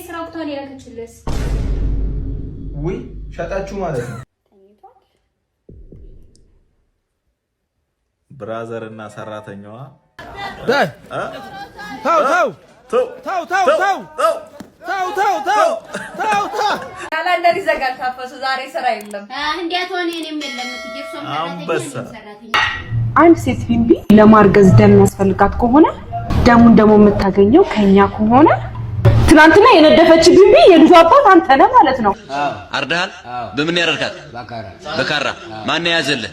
ስራ ወቅቷን ያለችልስ ወይ ሸጣችሁ ማለት ነው ብራዘር እና ሰራተኛዋ ዳይ ታው ካላንደር ይዘጋል ታፈሱ ዛሬ ስራ የለም እንዴት ሆነ እኔም የለም ትጀፍሶም ሰራተኛ አንድ ሴት ቢምቢ ለማርገዝ ደም ያስፈልጋት ከሆነ ደሙን ደሞ የምታገኘው ከኛ ከሆነ ትናንትና የነደፈች ቢምቢ የልጇ አባት አንተ ነህ ማለት ነው አርዳል በምን ያረርካት በካራ ማን ያዘለ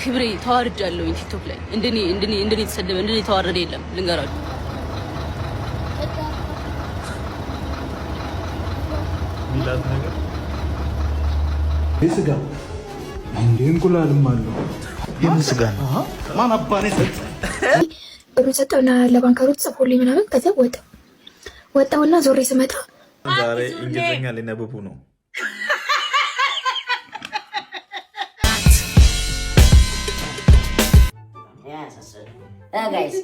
ክብሬ ተዋርጃለሁ ቲክቶክ ላይ እንደኔ ተሰደበ እንደኔ ተዋረደ የለም ልንገራችሁ ሚላት ነገር ይስጋ እንዴ እንቁላልም አለው ይመስጋ ማን አባኔ ሰጥ በሰጠውና ለባንከሮች ጽፎልኝ ምናምን ከዛ ወጣውና ዞሬ ስመጣ ዛሬ እንግሊዘኛ ሊነበቡ ነው ጋይስ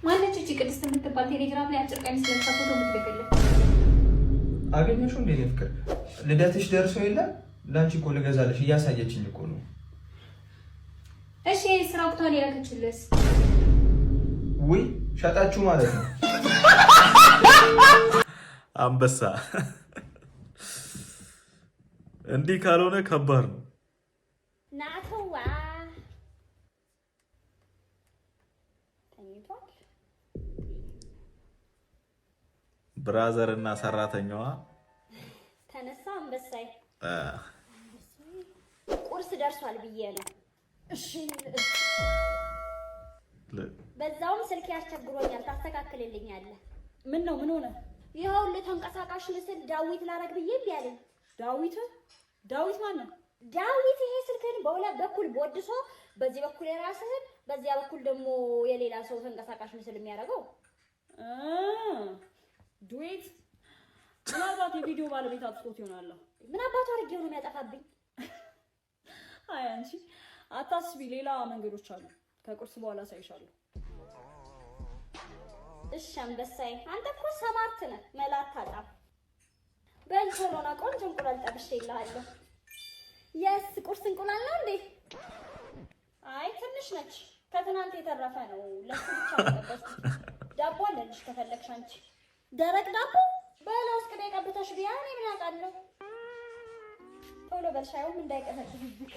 ማነች እቺ ቅድስት የምትባል ቴሌግራም ላይ አጭር ቀሚስ ለብሳ ፎቶ የምትልክልህ አገኘሽው እንዴ ፍቅር ልደትሽ ደርሶ የለ ላንቺ እኮ ልገዛልሽ እያሳየችኝ እኮ ነው እሺ ስራ ወቅቷን ያለችልስ ወይ ሸጣችሁ ማለት ነው አንበሳ እንዲህ ካልሆነ ከባድ ነው ናተዋ ተኝቷል ብራዘር እና ሰራተኛዋ ተነሳ አንበሳይ ቁርስ ደርሷል ብዬ ነው እሺ በዛውም ስልክ ያስቸግሮኛል ታስተካክልልኛለህ ምን ሆነ ይሄው ለተንቀሳቃሽ ምስል ዳዊት ላረግ ብዬ ቢያለኝ ዳዊት ማን ነው ዳዊት ይሄ ስልክን በሁለት በኩል ቦድሶ በዚህ በኩል የራስህን በዚያ በኩል ደግሞ የሌላ ሰው ተንቀሳቃሽ ምስል የሚያደርገው ዱዌት ምናልባት የቪዲዮ ባለቤት አጥቶት ይሆናል ምን አባቱ አድርጌው ነው የሚያጠፋብኝ አይ አንቺ አታስቢ ሌላ መንገዶች አሉ ከቁርስ በኋላ ሳይሻሉ እሺ አንበሳይ አንተ እኮ ሰማርት ነህ መላት አጣም በልቶሎና ቆንጆ እንቁላል ጠብሼልሃለሁ የስ ቁርስ እንቁላል ነው እንዴ አይ ትንሽ ነች ከትናንት የተረፈ ነው ለሱ ብቻ ተጠበስኩ ዳቦ አለልሽ ከፈለግሽ አንቺ ደረቅ ዳቦ በለውስ ቅቤ ቀብተሽ ቢያኔ ምን ያውቃለሁ ቶሎ በልሻውም እንዳይቀሰቅስብክ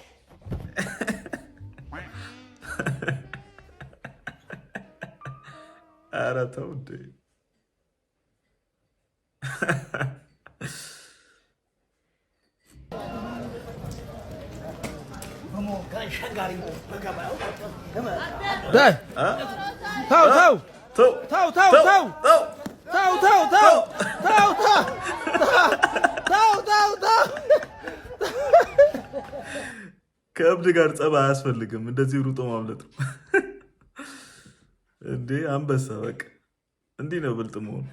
ኧረ ተው እንዴ ዳይ ታው ከእብድ ጋር ጸባ አያስፈልግም እንደዚህ ሩጦ ማምለጥ ነው እንዴ አንበሳ በቃ እንዲህ ነው ብልጥ መሆኑ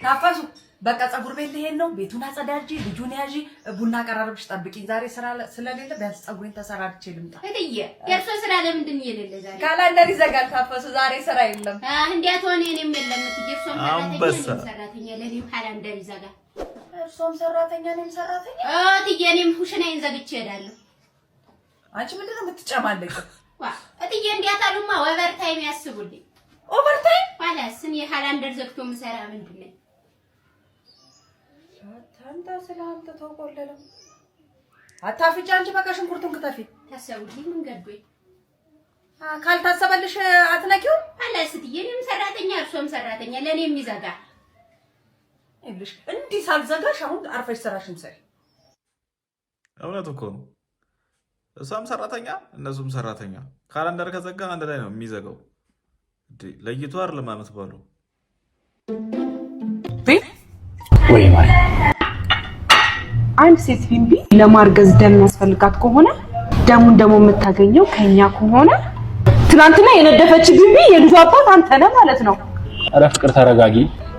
ታፈሱ በቃ ጸጉር ቤት ልሄድ ነው ቤቱን አጸዳጂ ልጁን ያዢ ቡና ቀራርብሽ ጠብቂኝ ዛሬ ስራ ስለሌለ ቢያንስ ጸጉሬን ተሰራርቼ ልምጣ እትዬ የእርሶ ስራ ለምንድን የሌለ ዛሬ ካላንደር ይዘጋል ታፈሱ ዛሬ ስራ የለም እንዴት ሆነ እኔም የለም ትጀፍሶም ሰራተኛ ለኔም ካላንደር ይዘጋል እርሶም ሰራተኛ ነኝ ሰራተኛ እትዬ እኔም ሁሽናዬን ዘግቼ እሄዳለሁ አንቺ ምንድነው የምትጨማለቂው እትዬ እንዴት አሉማ ኦቨርታይም ያስቡልኝ ኦቨርታይም ባላስን የካላንደር ዘግቶ ምሰራ ምንድነው ታንታ ስለአንተ ተቆለለ አታፍጪ አንቺ በቃ ሽንኩርቱን ከተፊ ታሰቡልኝ ምን ገዶይ ካልታሰበልሽ አትነቂው ባላስ እትዬ እኔም ሰራተኛ እርሶም ሰራተኛ ለኔም ይዘጋ ይልሽ እንዲህ ሳልዘጋሽ አሁን አርፈሽ ስራሽን ሰሪ እውነት እኮ ነው እሷም ሰራተኛ እነሱም ሰራተኛ ካላንደር ከዘጋ አንድ ላይ ነው የሚዘጋው ለይቶ አይደለም ማለት ባሉ ወይ ማለት አንድ ሴት ቢምቢ ለማርገዝ ደም ያስፈልጋት ከሆነ ደሙን ደሞ የምታገኘው ከኛ ከሆነ ትናንትና የነደፈች ቢምቢ የልጇ አባት አንተ ነህ ማለት ነው አረ ፍቅር ተረጋጊ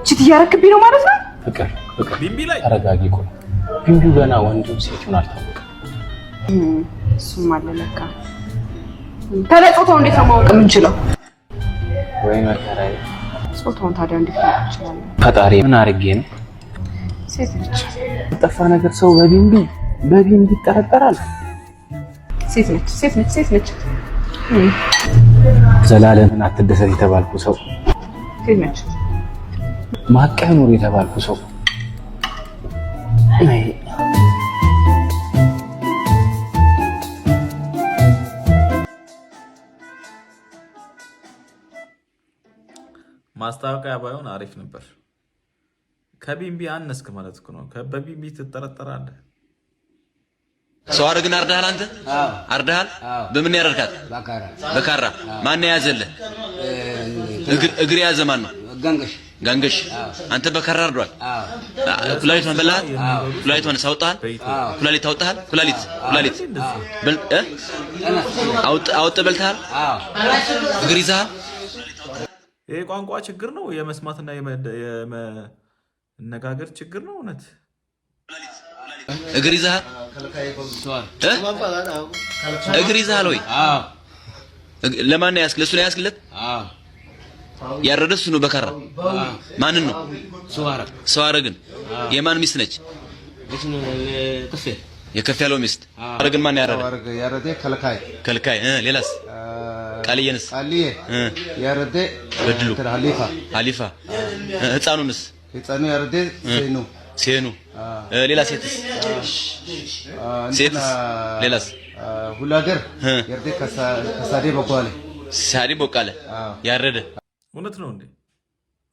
ቺት ያረክብኝ ነው ማለት ነው ፍቅር ቢምቢ ላይ ተረጋጊ እኮ ቢምቢው ገና ወንዱ ሴቱን አልታወቀም እሱም አለ ለካ ተለጾታው እንዴት ነው ማወቅ የምንችለው? ወይ መከራዬ። ጾታውን ታዲያ እንዴት ነው ይችላል? ፈጣሪ ምን አድርጌ ነው? ሴት ነች። ጠፋ ነገር ሰው በቢንቢ ይጠረጠራል። ሴት ነች። ዘላለምን አትደሰት የተባልኩ ሰው ሴት ነች። ማቀህ ኑር የተባልኩ ሰው ማስታወቂያ ባይሆን አሪፍ ነበር። ከቢንቢ አነስክ ማለት እኮ ነው። በቢንቢ ትጠረጠራለህ። ሰው አረግን አርዳሃል። አንተ አርዳሃል። በምን ያረድካት? በካራ ማን ያዘልህ? እግር ያዘ ማን ነው? ጋንገሽ። አንተ በካራ አርዷል። ኩላሊቷን በላሃል? ኩላሊቷን ሳውጣሃል? ኩላሊት አውጣሃል? ኩላሊት አውጥ በልተሃል? እግር ይዘሃል? ይሄ ቋንቋ ችግር ነው። የመስማትና የመነጋገር ችግር ነው። እውነት እግር ይዘሃል? እግር ይዘሃል ወይ? ለማን ነው ያስክ? ለሱ ነው ያስክለት? ያረደ እሱ ነው በካራ። ማንን ነው? ሰው አረግን። የማን ሚስት ነች? የከፍ ያለው ሚስት። አረግን ማን ያረደ? ከልካይ። ሌላስ? ቃልየንስ? ያረደ በድሉ ሀሊፋ። ህፃኑ ያረደ ሴኑ። ሌላ ሴትስ? ሌላስ? ሁላገር ያረደ ከሳዴ በቃለ ያረደ። እውነት ነው እንዴ?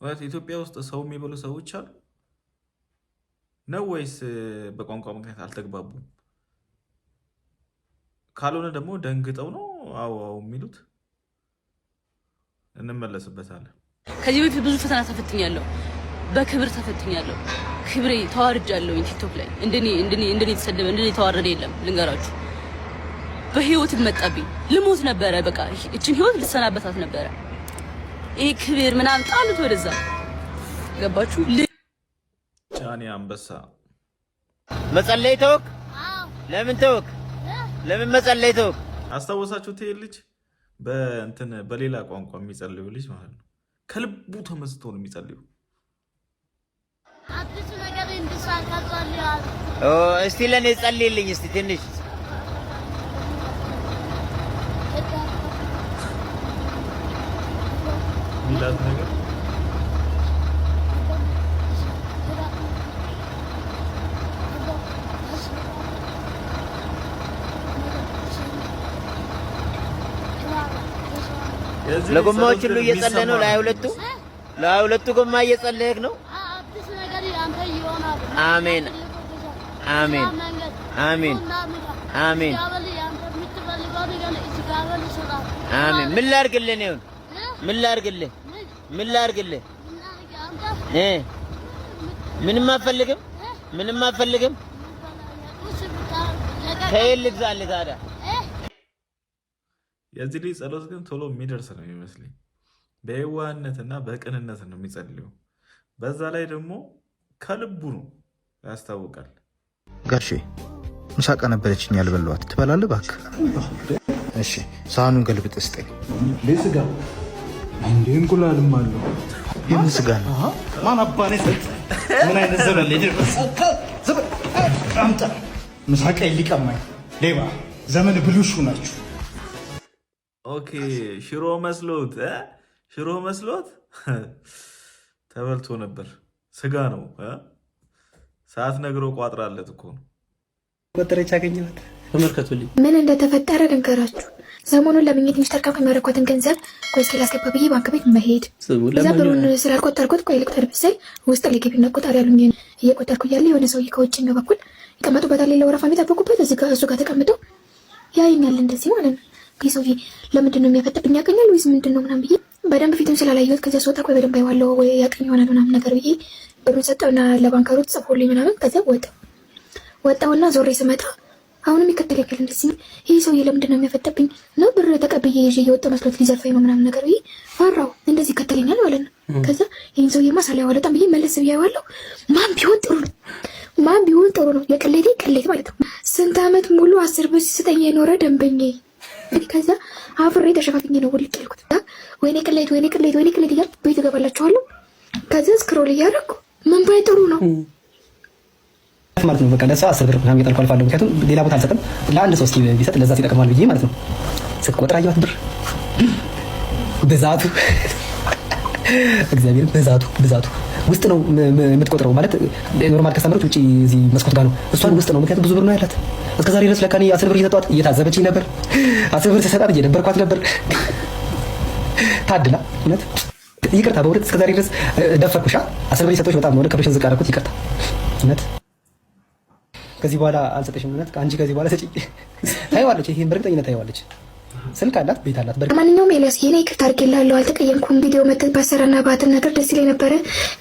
እውነት ኢትዮጵያ ውስጥ ሰው የሚበሉ ሰዎች አሉ ነው ወይስ በቋንቋ ምክንያት አልተግባቡም? ካልሆነ ደግሞ ደንግጠው ነው አዎ የሚሉት። እንመለስበታለን። ከዚህ በፊት ብዙ ፈተና ተፈትኛለሁ፣ በክብር ተፈትኛለሁ። ክብሬ ተዋርጃለሁ። ቲክቶክ ላይ እንደኔ የተሰደበ እንደኔ የተዋረደ የለም። ልንገራችሁ፣ በህይወት መጣብኝ። ልሞት ነበረ። በቃ እችን ህይወት ልሰናበታት ነበረ። ይሄ ክብር ምናምን ጣሉት ወደዛ። ገባችሁ? ጫኔ አንበሳ መጸለይ ተወክ? ለምን ተወክ? ለምን መጸለይ ተወክ? አስታወሳችሁት? ይሄ ልጅ በሌላ ቋንቋ የሚጸልዩ ልጅ ማለት ነው። ከልቡ ተመስጦ ነው የሚጸልዩ። አዲስ ነገር እንድሳካቷል። እስቲ ለኔ ጸልይልኝ እስቲ ትንሽ። ሚላት ነገር ለጎማዎች ሁሉ እየጸለየ ነው። ለሁለቱ ጎማ እየጸለየክ ነው። አሜን አሜን አሜን አሜን አሜን። ምን ላድርግልህ ነው? ምን ላድርግልህ? ምንም አትፈልግም? ከየት ልግዛልህ ታዲያ? የዚህ ልጅ ጸሎት ግን ቶሎ የሚደርስ ነው የሚመስለኝ። በየዋህነትና በቅንነት ነው የሚጸልየው። በዛ ላይ ደግሞ ከልቡ ነው፣ ያስታውቃል። ጋሼ ምሳቃ ነበረችኝ ያልበላኋት፣ ትበላለህ እባክህ? እሺ ሳህኑን ገልብጥ ስጠኝ። ስጋ እንዴ? እንቁላልም አለው። የምን ስጋ ነው? ማን አባኔ ሰጥ? ምን አይነት ዘመን ላይ ደረሰ? አምጣ ምሳቃ ሊቀማኝ ሌባ። ዘመን ብልሹ ናችሁ። ኦኬ ሽሮ መስሎት ተበልቶ ነበር። ስጋ ነው። ሰዓት ነግረው ቋጥራለት እኮ ነው። ወጥረች አገኘኋት። ተመልከቱልኝ ምን እንደተፈጠረ ልንገራችሁ። ሰሞኑን ለምኝት ሚስተር ካፍ የሚያረኳትን ገንዘብ ቆይ እስኪ ላስገባ ብዬ ባንክ ቤት መሄድ እዛ ብሩን ስላልቆጠርኩት ቆይ ልቁጠር ብሳይ ውስጥ ላይ ገቢና ቆጣሪ ያሉኝ እየቆጠርኩ እያለ የሆነ ሰውዬ ከውጭኛው በኩል ይቀመጡበታል። ሌላ ወረፋ የሚጠብቁበት እሱ ጋር ተቀምጠው ያየኛል እንደዚህ ማለት ነው። ይህ ሰውዬ ለምንድን ነው የሚያፈጥብኝ? ያቀኛል ወይስ ምንድን ነው ምናምን ብዬ በደንብ ፊቱን ስላላየሁት ከዚያ ስወጣ ቆይ በደንብ አይዋለው ወይ ያቀኝ ይሆናል ምናምን ነገር ብዬ ብሩን ሰጠውና ለባንከሩ ጽፎልኝ ምናምን ከዚያ ወጣውና ዞሬ ስመጣ አሁንም ይከተለኛል እንደዚህ። ይህ ሰውዬ ለምንድን ነው የሚያፈጥብኝ ነው? ብር ተቀብዬ ይዤ እየወጣሁ መስሎት ሊዘርፈኝ ነው ምናምን ነገር ብዬ ፈራሁ። እንደዚህ ይከተለኛል ማለት ነው። ከዛ ይህን ሰውዬማ ሳላየው አልወጣም ብዬ መለስ ብዬ አየዋለሁ። ማን ቢሆን ጥሩ ነው የቅሌቴ ቅሌት ማለት ነው። ስንት ዓመት ሙሉ 10 ብር ሲሰጠኝ የኖረ ደንበኛዬ ከዛ አፍሬ ተሸፋፍኜ ነው ወልቅ ያልኩት። ወይኔ ቅሌት እያልኩ ቤት እገባላችኋለሁ። ከዛ ስክሮል እያደረኩ ምን ባይ ጥሩ ነው ማለት ነው። በቃ ለሷ 10 ብር ምናምን እየጣልኩ አልፋለሁ። ምክንያቱም ሌላ ቦታ አልሰጥም። ለአንድ ሰው እስኪ ቢሰጥ ለዛ ይጠቅማል ብዬ ማለት ነው። ስትቆጥር አየኋት ብር ብዛቱ እግዚአብሔር ብዛቱ ውስጥ ነው የምትቆጥረው። ማለት ኖርማል ከስተመሮች ውጪ እዚህ መስኮት ጋር ነው፣ እሷን ውስጥ ነው። ምክንያቱም ብዙ ብር ነው ያላት። እስከዛሬ ድረስ ለካ እኔ 10 ብር እየሰጠኋት እየታዘበችኝ ነበር። 10 ብር ስሰጣት እየደበርኳት ነበር። ታድላ እውነት ይቅርታ፣ በእውነት እስከዛሬ ድረስ ደፈርኩሻ። 10 ብር እየሰጠሁሽ በጣም ነው ክብርሽን ዝቅ አደረኩት። ይቅርታ እውነት ከዚህ በኋላ አልሰጠሽም። እውነት አንቺ ከዚህ በኋላ ሰጪ ታይዋለች። ይሄን በእርግጠኝነት ታይዋለች። ስልክ አላት፣ ቤት አላት። ማንኛውም ኤልያስ የኔ ይቅርታ አድርጌልሃለሁ፣ አልተቀየምኩም። ቪዲዮ መተት ባሰራና ባትን ነገር ደስ ይለኝ ነበረ፣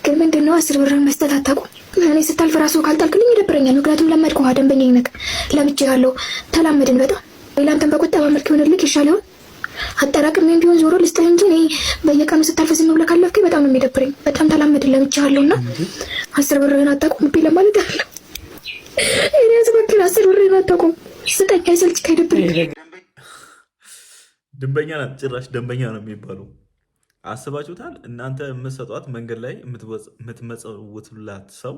ግን ምንድነው 10 ብርን መስጠት አታውቁም። እኔ ስታልፍ ራሱ ካልጣልክልኝ ይደብረኛል። ምክንያቱም ለመድኩ ደንበኛነት ለምጄሃለሁ፣ ተላመድን በጣም ሌላንተን በቁጠባ መልክ ይሆንልክ ይሻለውን አጠራቅሜም ቢሆን ዞሮ ልስጥህ እንጂ እኔ በየቀኑ ስታልፍ ዝም ብለህ ካለፍከኝ በጣም ነው የሚደብረኝ። በጣም ተላመድን ለምጄሃለሁና 10 ብርን አታውቁም ለማለት አለ። ኤልያስ በቃ 10 ብርን አታውቁም ስጠኝ፣ አይሰልች ከይደብረኝ። ደንበኛ ናት፣ ጭራሽ ደንበኛ ነው የሚባለው። አስባችሁታል? እናንተ የምትሰጧት መንገድ ላይ የምትመጸውቱላት ሰው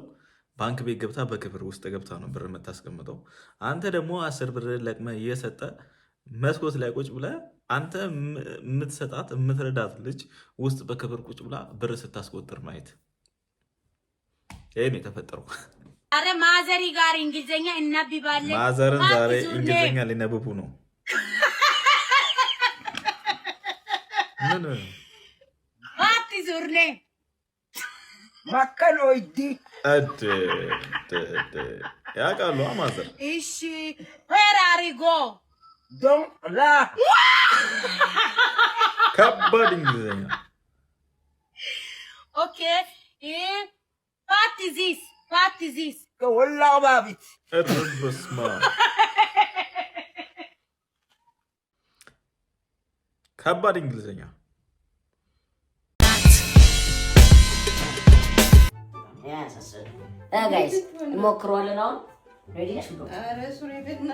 ባንክ ቤት ገብታ በክብር ውስጥ ገብታ ነው ብር የምታስቀምጠው። አንተ ደግሞ 10 ብር ለቅመ እየሰጠ መስኮት ላይ ቁጭ ብለ አንተ የምትሰጣት የምትረዳት ልጅ ውስጥ በክብር ቁጭ ብላ ብር ስታስቆጥር ማየት ይህን የተፈጠረው። አረ ማዘሪ ጋር እንግሊዝኛ እናብባለን። ማዘርን ዛሬ እንግሊዝኛ ሊነብቡ ነው። What is your name? Makanoidi. ያውቃሉ ማዘር። እሺ where are you go? Don't laugh. ከባድ እንግሊዝኛ። Okay. What is this? What is this? والله بابت. በስመ አብ ከባድ እንግሊዝኛ። ጋይስ እንሞክረዋለን። አሁን ሬዲ ነሽ? ኧረ ሱሪ ቤትና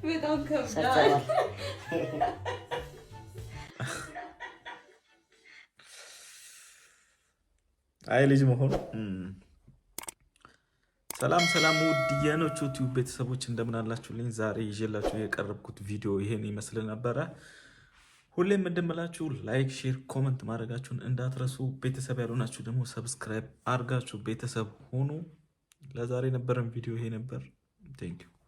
በጣም ከብዳል። አይ ልጅ መሆን። ሰላም ውድ የኖቹ ዩቲዩብ ቤተሰቦች እንደምን አላችሁልኝ? ዛሬ ይዤላችሁ የቀረብኩት ቪዲዮ ይሄን ይመስል ነበረ። ሁሌም እንደምላችሁ ላይክ፣ ሼር፣ ኮመንት ማድረጋችሁን እንዳትረሱ። ቤተሰብ ያልሆናችሁ ደግሞ ሰብስክራይብ አድርጋችሁ ቤተሰብ ሆኑ። ለዛሬ የነበረን ቪዲዮ ይሄ ነበር። ቴንክ ዩ